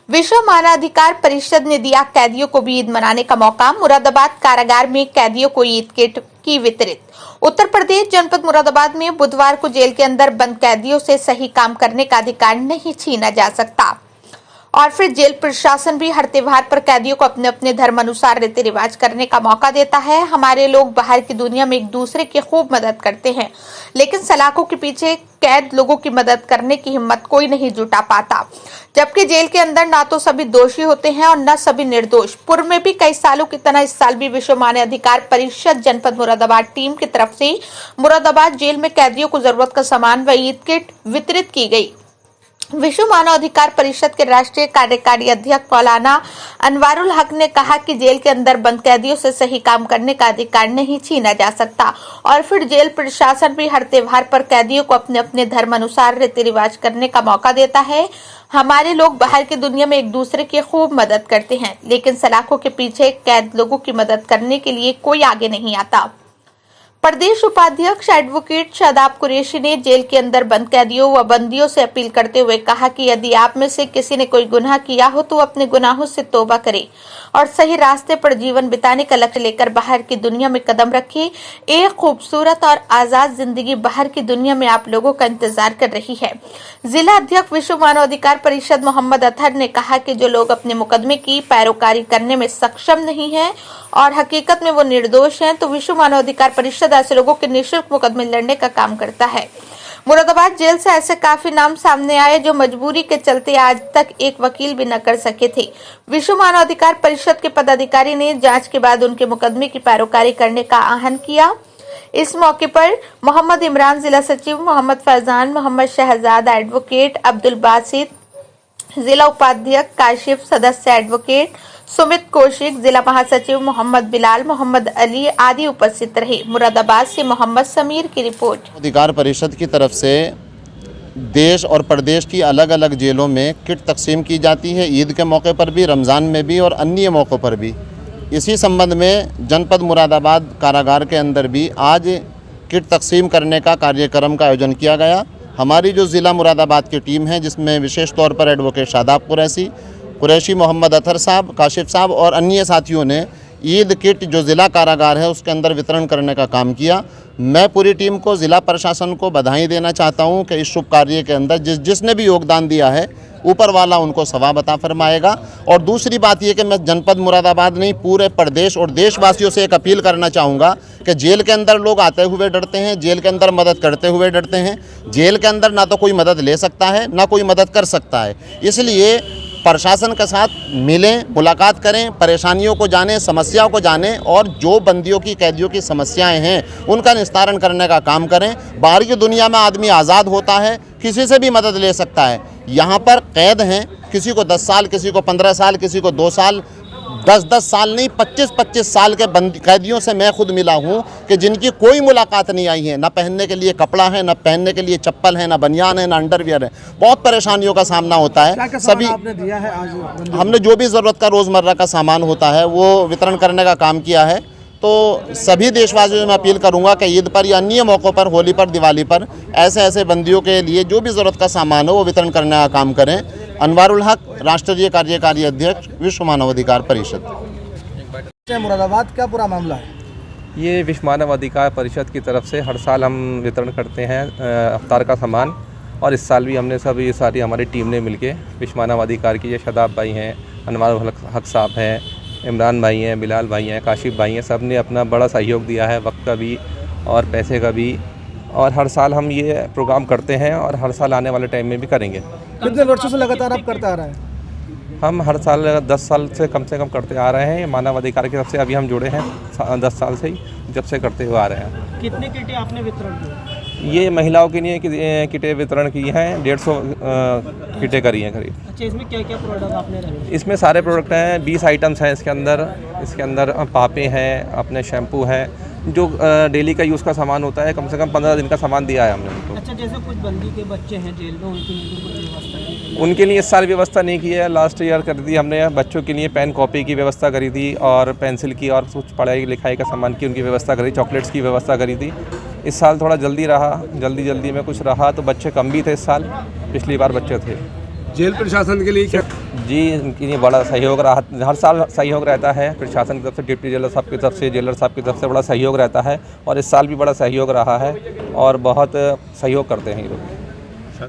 विश्व मानवाधिकार परिषद ने दिया कैदियों को भी ईद मनाने का मौका। मुरादाबाद कारागार में कैदियों को ईद किट की वितरित। उत्तर प्रदेश जनपद मुरादाबाद में बुधवार को जेल के अंदर बंद कैदियों से सही काम करने का अधिकार नहीं छीना जा सकता और फिर जेल प्रशासन भी हर त्योहार पर कैदियों को अपने अपने धर्म अनुसार रीति रिवाज करने का मौका देता है। हमारे लोग बाहर की दुनिया में एक दूसरे की खूब मदद करते हैं, लेकिन सलाखों के पीछे कैद लोगों की मदद करने की हिम्मत कोई नहीं जुटा पाता, जबकि जेल के अंदर ना तो सभी दोषी होते हैं और न सभी निर्दोष। पूर्व में भी कई सालों की तरह इस साल भी विश्व मानवाधिकार परिषद जनपद मुरादाबाद टीम की तरफ से मुरादाबाद जेल में कैदियों को जरूरत का सामान व ईद किट वितरित की गई। विश्व मानवाधिकार परिषद के राष्ट्रीय कार्यकारी अध्यक्ष मौलाना अनवारुल हक ने कहा कि जेल के अंदर बंद कैदियों से सही काम करने का अधिकार नहीं छीना जा सकता और फिर जेल प्रशासन भी हर त्योहार पर कैदियों को अपने अपने धर्म अनुसार रीति रिवाज करने का मौका देता है। हमारे लोग बाहर की दुनिया में एक दूसरे की खूब मदद करते हैं, लेकिन सलाखों के पीछे कैद लोगों की मदद करने के लिए कोई आगे नहीं आता। प्रदेश उपाध्यक्ष एडवोकेट शादाब कुरैशी ने जेल के अंदर बंद कैदियों व बंदियों से अपील करते हुए कहा कि यदि आप में से किसी ने कोई गुनाह किया हो तो अपने गुनाहों से तौबा करे और सही रास्ते पर जीवन बिताने का लक्ष्य लेकर बाहर की दुनिया में कदम रखे। एक खूबसूरत और आजाद जिंदगी बाहर की दुनिया में आप लोगों का इंतजार कर रही है। जिला अध्यक्ष विश्व मानवाधिकार परिषद मोहम्मद अतहर ने कहा कि जो लोग अपने मुकदमे की पैरोकारी करने में सक्षम नहीं है और हकीकत में वो निर्दोष हैं, तो विश्व मानवाधिकार परिषद ऐसे लोगों के निःशुल्क मुकदमे लड़ने का काम करता है। मुरादाबाद जेल से ऐसे काफी नाम सामने आए जो मजबूरी के चलते आज तक एक वकील भी न कर सके थे। विश्व मानवाधिकार परिषद के पदाधिकारी ने जांच के बाद उनके मुकदमे की पैरोकारी करने का आह्वान किया। इस मौके पर मोहम्मद इमरान, जिला सचिव मोहम्मद फैजान, मोहम्मद शहजाद, एडवोकेट अब्दुल बासित, जिला उपाध्यक्ष काशिफ, सदस्य एडवोकेट सुमित कौशिक, जिला महासचिव मोहम्मद बिलाल, मोहम्मद अली आदि उपस्थित रहे। मुरादाबाद से मोहम्मद समीर की रिपोर्ट। अधिकार परिषद की तरफ से देश और प्रदेश की अलग अलग जेलों में किट तकसीम की जाती है, ईद के मौके पर भी, रमज़ान में भी और अन्य मौक़ों पर भी। इसी संबंध में जनपद मुरादाबाद कारागार के अंदर भी आज किट तकसीम करने का कार्यक्रम का आयोजन किया गया। हमारी जो ज़िला मुरादाबाद की टीम है, जिसमें विशेष तौर पर एडवोकेट शादाब कुरैशी, मोहम्मद अतहर साहब, काशिफ साहब और अन्य साथियों ने ईद किट जो ज़िला कारागार है उसके अंदर वितरण करने का काम किया। मैं पूरी टीम को, ज़िला प्रशासन को बधाई देना चाहता हूं कि इस शुभ कार्य के अंदर जिसने भी योगदान दिया है, ऊपर वाला उनको सवाब अता फरमाएगा। और दूसरी बात यह कि मैं जनपद मुरादाबाद नहीं, पूरे प्रदेश और देशवासियों से एक अपील करना चाहूँगा कि जेल के अंदर लोग आते हुए डरते हैं, जेल के अंदर मदद करते हुए डरते हैं। जेल के अंदर ना तो कोई मदद ले सकता है, ना कोई मदद कर सकता है। इसलिए प्रशासन के साथ मिलें, मुलाकात करें, परेशानियों को जानें, समस्याओं को जानें और जो बंदियों की, कैदियों की समस्याएं हैं उनका निस्तारण करने का काम करें। बाहर की दुनिया में आदमी आज़ाद होता है, किसी से भी मदद ले सकता है। यहाँ पर कैद हैं, किसी को 10 साल, किसी को 15 साल, किसी को 2 साल, 10-10 साल नहीं, 25-25 साल के कैदियों से मैं खुद मिला हूँ कि जिनकी कोई मुलाकात नहीं आई है, ना पहनने के लिए कपड़ा है, ना पहनने के लिए चप्पल है, ना बनियान है, ना अंडरवियर है। बहुत परेशानियों का सामना होता है। सभी आपने दिया है आज हमने जो भी ज़रूरत का रोज़मर्रा का सामान होता है वो वितरण करने का काम किया है। तो सभी देशवासियों से मैं अपील करूंगा कि ईद पर या अन्य मौक़ों पर, होली पर, दिवाली पर ऐसे बंदियों के लिए जो भी ज़रूरत का सामान हो वो वितरण करने का काम करें। अनवारुल हक, राष्ट्रीय कार्यकारी अध्यक्ष, विश्व मानवाधिकार परिषद। मुरादाबाद क्या पूरा मामला है? ये विश्व मानवाधिकार परिषद की तरफ से हर साल हम वितरण करते हैं अफ्तार का सामान, और इस साल भी हमने सब ये सारी हमारी टीम ने मिलके विश्व मानवाधिकार की, ये शादाब भाई हैं, अनवारुल हक साहब हैं, इमरान भाई हैं, बिलाल भाई हैं, काशिफ भाई हैं, सब ने अपना बड़ा सहयोग दिया है, वक्त का भी और पैसे का भी। और हर साल हम ये प्रोग्राम करते हैं और हर साल आने वाले टाइम में भी करेंगे। कितने वर्षों से लगातार आप करते आ रहे हैं? हम हर साल 10 साल से कम करते आ रहे हैं। मानवाधिकार की तरफ से अभी हम जुड़े हैं 10 साल से ही, जब से करते हुए आ रहे हैं। कितने किटें आपने वितरण की? ये महिलाओं के लिए किटें वितरण की हैं, 150 किटें करी हैं करीब। अच्छा, इसमें क्या क्या प्रोडक्ट आपने रखे? इसमें सारे प्रोडक्ट हैं, 20 आइटम्स हैं इसके अंदर पापे हैं, अपने शैम्पू हैं, जो डेली का यूज़ का सामान होता है। कम से कम 15 दिन का सामान दिया है हमने उनको। अच्छा, जैसे कुछ बंदी के बच्चे हैं जेल में, उनके लिए कोई व्यवस्था नहीं? उनके लिए इस साल व्यवस्था नहीं की है, लास्ट ईयर कर दी हमने। बच्चों के लिए पेन कॉपी की व्यवस्था करी थी और पेंसिल की और कुछ पढ़ाई लिखाई का सामान की उनकी व्यवस्था करी, चॉकलेट्स की व्यवस्था करी थी। इस साल थोड़ा जल्दी में कुछ रहा, तो बच्चे कम भी थे इस साल, पिछली बार बच्चे थे। जेल प्रशासन के लिए क्या? जी, इनके लिए बड़ा सहयोग रहा, हर साल सहयोग रहता है प्रशासन की तरफ से, डिप्टी जेलर साहब की तरफ से, जेलर साहब की तरफ से बड़ा सहयोग रहता है और इस साल भी बड़ा सहयोग रहा है और बहुत सहयोग करते हैं ये लोग।